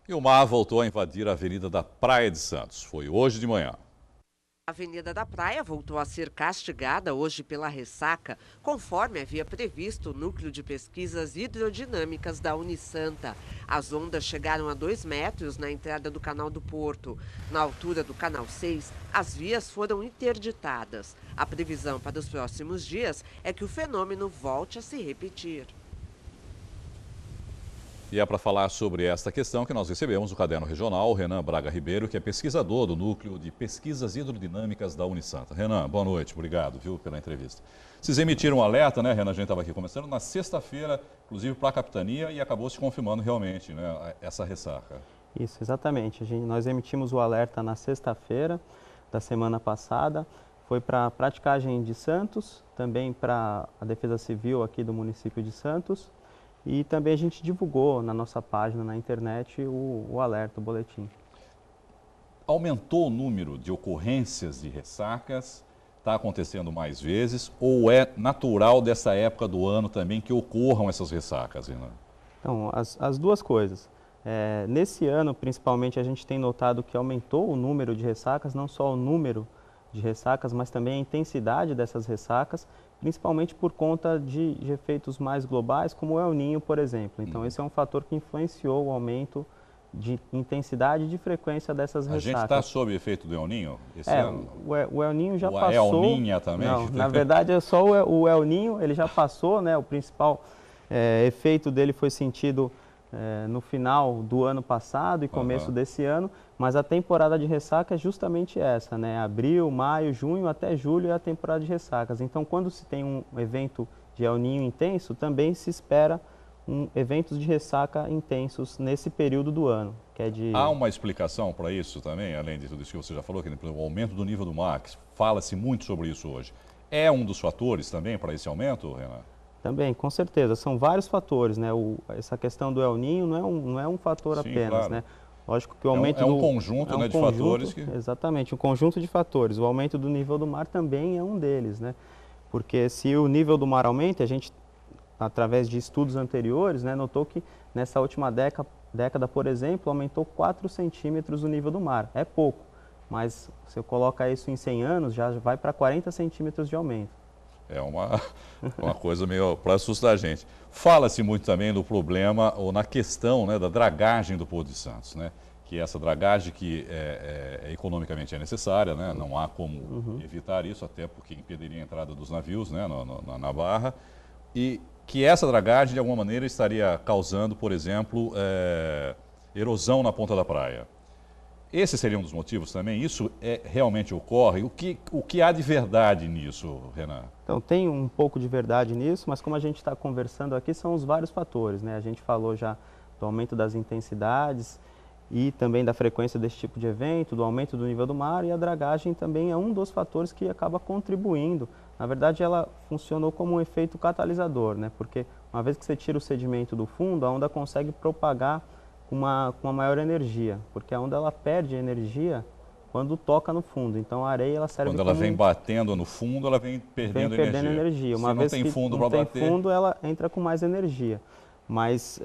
E o mar voltou a invadir a Avenida da Praia de Santos. Foi hoje de manhã. A Avenida da Praia voltou a ser castigada hoje pela ressaca, conforme havia previsto o Núcleo de Pesquisas Hidrodinâmicas da Unisanta. As ondas chegaram a 2 metros na entrada do Canal do Porto. Na altura do Canal 6, as vias foram interditadas. A previsão para os próximos dias é que o fenômeno volte a se repetir. E é para falar sobre esta questão que nós recebemos o Caderno Regional, o Renan Braga Ribeiro, que é pesquisador do Núcleo de Pesquisas Hidrodinâmicas da Unisanta. Renan, boa noite, obrigado, viu, pela entrevista. Vocês emitiram um alerta, né, Renan, a gente estava aqui começando, na sexta-feira, inclusive para a capitania, e acabou se confirmando realmente, né, essa ressaca. Isso, exatamente. Nós emitimos o alerta na sexta-feira da semana passada, foi para a praticagem de Santos, também para a Defesa Civil aqui do município de Santos, e também a gente divulgou na nossa página na internet o alerta, o boletim. Aumentou o número de ocorrências de ressacas? Está acontecendo mais vezes? Ou é natural dessa época do ano também que ocorram essas ressacas, Renan? Então, as duas coisas. Nesse ano, principalmente, a gente tem notado que aumentou o número de ressacas, não só o número de ressacas, mas também a intensidade dessas ressacas, principalmente por conta de efeitos mais globais, como o El Niño, por exemplo. Então, esse é um fator que influenciou o aumento de intensidade e de frequência dessas ressacas. A gente está sob efeito do El Niño esse ano? O El Niño já passou. El Niña também? Não, na verdade é só o El Niño, ele já passou, né? O principal efeito dele foi sentido no final do ano passado e começo desse ano, mas a temporada de ressaca é justamente essa, né? Abril, maio, junho até julho é a temporada de ressacas. Então, quando se tem um evento de El Niño intenso, também se espera eventos de ressaca intensos nesse período do ano. Há uma explicação para isso também, além de tudo isso que você já falou, que o aumento do nível do mar, fala-se muito sobre isso hoje. É um dos fatores também para esse aumento, Renan? Também, com certeza. São vários fatores, né? Essa questão do El Niño não é um fator apenas, claro, né? Lógico que o aumento um conjunto, né, de fatores que... Exatamente, um conjunto de fatores. O aumento do nível do mar também é um deles, né? Porque se o nível do mar aumenta, a gente, através de estudos anteriores, né, notou que nessa última década, por exemplo, aumentou 4 centímetros o nível do mar. É pouco, mas se eu colocar isso em 100 anos, já vai para 40 centímetros de aumento. É uma coisa meio para assustar a gente. Fala-se muito também do problema, ou na questão, né, da dragagem do Porto de Santos, né? Que essa dragagem que economicamente é necessária, né? Não há como evitar isso, até porque impediria a entrada dos navios, né, na Barra. E que essa dragagem, de alguma maneira, estaria causando, por exemplo, erosão na ponta da praia. Esse seria um dos motivos também? Isso realmente ocorre? O que há de verdade nisso, Renan? Então, tem um pouco de verdade nisso, mas como a gente está conversando aqui, são os vários fatores, né? A gente falou já do aumento das intensidades e também da frequência desse tipo de evento, do aumento do nível do mar, e a dragagem também é um dos fatores que acaba contribuindo. Na verdade, ela funcionou como um efeito catalisador, né? Porque uma vez que você tira o sedimento do fundo, a onda consegue propagar com uma maior energia, porque a onda ela perde energia quando toca no fundo. Então a areia ela serve quando ela vem batendo no fundo, ela vem perdendo energia. Uma vez que não tem fundo, ela entra com mais energia. Mas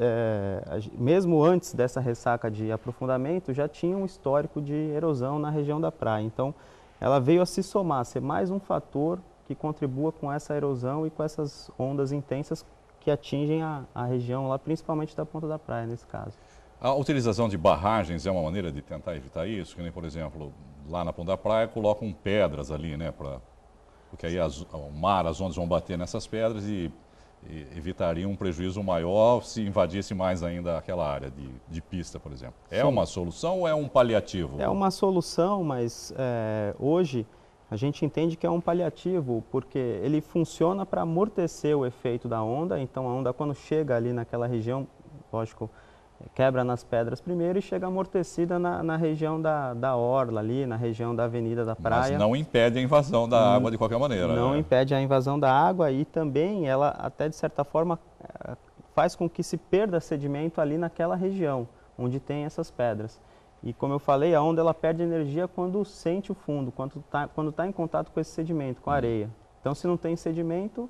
mesmo antes dessa ressaca de aprofundamento, já tinha um histórico de erosão na região da praia. Então ela veio a se somar, ser mais um fator que contribua com essa erosão e com essas ondas intensas que atingem a região lá, principalmente da ponta da praia nesse caso. A utilização de barragens é uma maneira de tentar evitar isso? Que nem, por exemplo, lá na ponta da praia colocam pedras ali, né? Porque aí o mar, as ondas vão bater nessas pedras e evitariam um prejuízo maior se invadisse mais ainda aquela área de pista, por exemplo. É uma solução ou é um paliativo? É uma solução, mas hoje a gente entende que é um paliativo, porque ele funciona para amortecer o efeito da onda. Então a onda, quando chega ali naquela região, lógico, quebra nas pedras primeiro e chega amortecida na região da orla ali, na região da avenida da praia. Mas não impede a invasão da água de qualquer maneira. Não impede a invasão da água e também ela até de certa forma faz com que se perda sedimento ali naquela região onde tem essas pedras. E como eu falei, a onda ela perde energia quando sente o fundo, quando tá em contato com esse sedimento, com a areia. Então se não tem sedimento,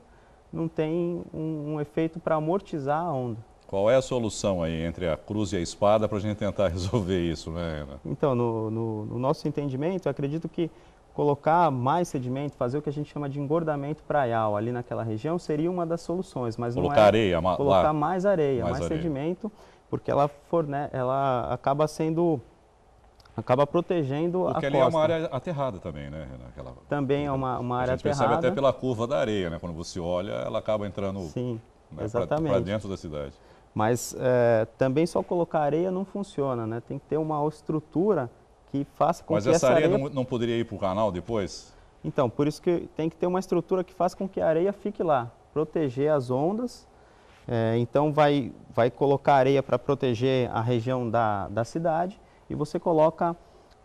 não tem um efeito para amortizar a onda. Qual é a solução aí entre a cruz e a espada para a gente tentar resolver isso, né, Renan? Então, no nosso entendimento, eu acredito que colocar mais sedimento, fazer o que a gente chama de engordamento praial ali naquela região seria uma das soluções, mas Colocar não é areia, colocar lá, mais areia, mais areia. sedimento, porque ela acaba protegendo a Porque costa. ali é uma área aterrada também, né, Renan? Também é uma área a gente percebe aterrada. até pela curva da areia, né? Quando você olha, ela acaba entrando, Sim, né, exatamente. para dentro da cidade. Mas também só colocar areia não funciona, né? Tem que ter uma estrutura que faça com Mas que essa essa areia areia... não poderia ir para o canal depois? Então, por isso que tem que ter uma estrutura que faça com que a areia fique lá, proteger as ondas. Então, vai colocar areia para proteger a região da cidade e você coloca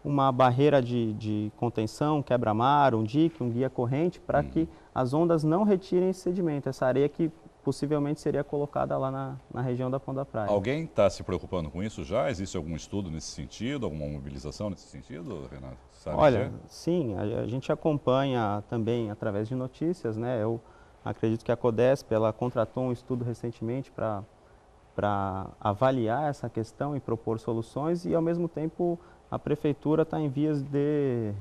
uma barreira de contenção, quebra-mar, um dique, um guia corrente, para que as ondas não retirem esse sedimento, essa areia que possivelmente seria colocada lá na região da Ponta da Praia. Alguém está se preocupando com isso já? Existe algum estudo nesse sentido, alguma mobilização nesse sentido, Renato? Sabe Olha, dizer? sim, a gente acompanha também através de notícias, né? Eu acredito que a Codesp, ela contratou um estudo recentemente para avaliar essa questão e propor soluções e, ao mesmo tempo, a Prefeitura está em vias de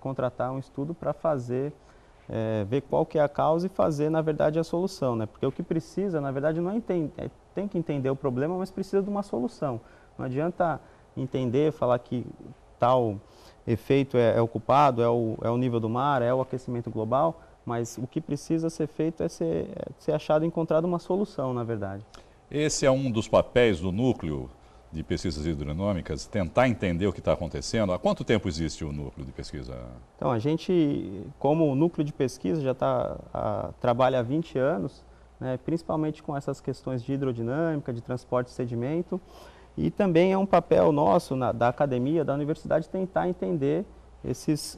contratar um estudo para ver qual que é a causa e fazer, na verdade, a solução, né? Porque o que precisa, na verdade, não é tem que entender o problema, mas precisa de uma solução. Não adianta entender, falar que tal efeito é o culpado, é o nível do mar, é o aquecimento global, mas o que precisa ser feito é ser achado, encontrado uma solução, na verdade. Esse é um dos papéis do núcleo de pesquisas hidronômicas, tentar entender o que está acontecendo. Há quanto tempo existe o núcleo de pesquisa? Então, a gente, como núcleo de pesquisa, já trabalha há 20 anos, né, principalmente com essas questões de hidrodinâmica, de transporte de sedimento, e também é um papel nosso, da academia, da universidade, tentar entender esses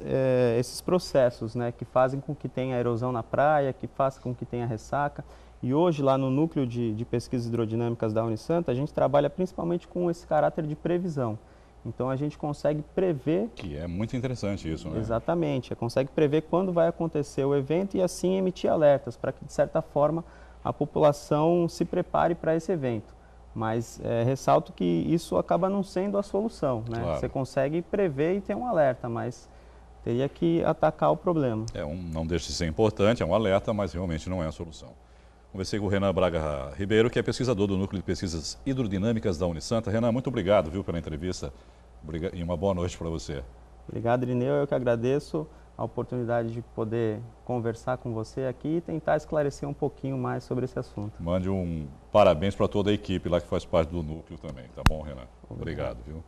processos, né, que fazem com que tenha erosão na praia, que façam com que tenha ressaca. E hoje, lá no núcleo de pesquisas hidrodinâmicas da Unisanta, a gente trabalha principalmente com esse caráter de previsão. Então, a gente consegue prever... Que é muito interessante isso, né? Exatamente, consegue prever quando vai acontecer o evento e assim emitir alertas, para que, de certa forma, a população se prepare para esse evento. Mas ressalto que isso acaba não sendo a solução, né? Claro. Você consegue prever e ter um alerta, mas teria que atacar o problema. Não deixa de ser importante, é um alerta, mas realmente não é a solução. Conversei com o Renan Braga Ribeiro, que é pesquisador do Núcleo de Pesquisas Hidrodinâmicas da Unisanta. Renan, muito obrigado, pela entrevista e uma boa noite para você. Obrigado, Irineu. Eu que agradeço a oportunidade de poder conversar com você aqui e tentar esclarecer um pouquinho mais sobre esse assunto. Mande um parabéns para toda a equipe lá que faz parte do núcleo também, tá bom, Renan? Obrigado, viu?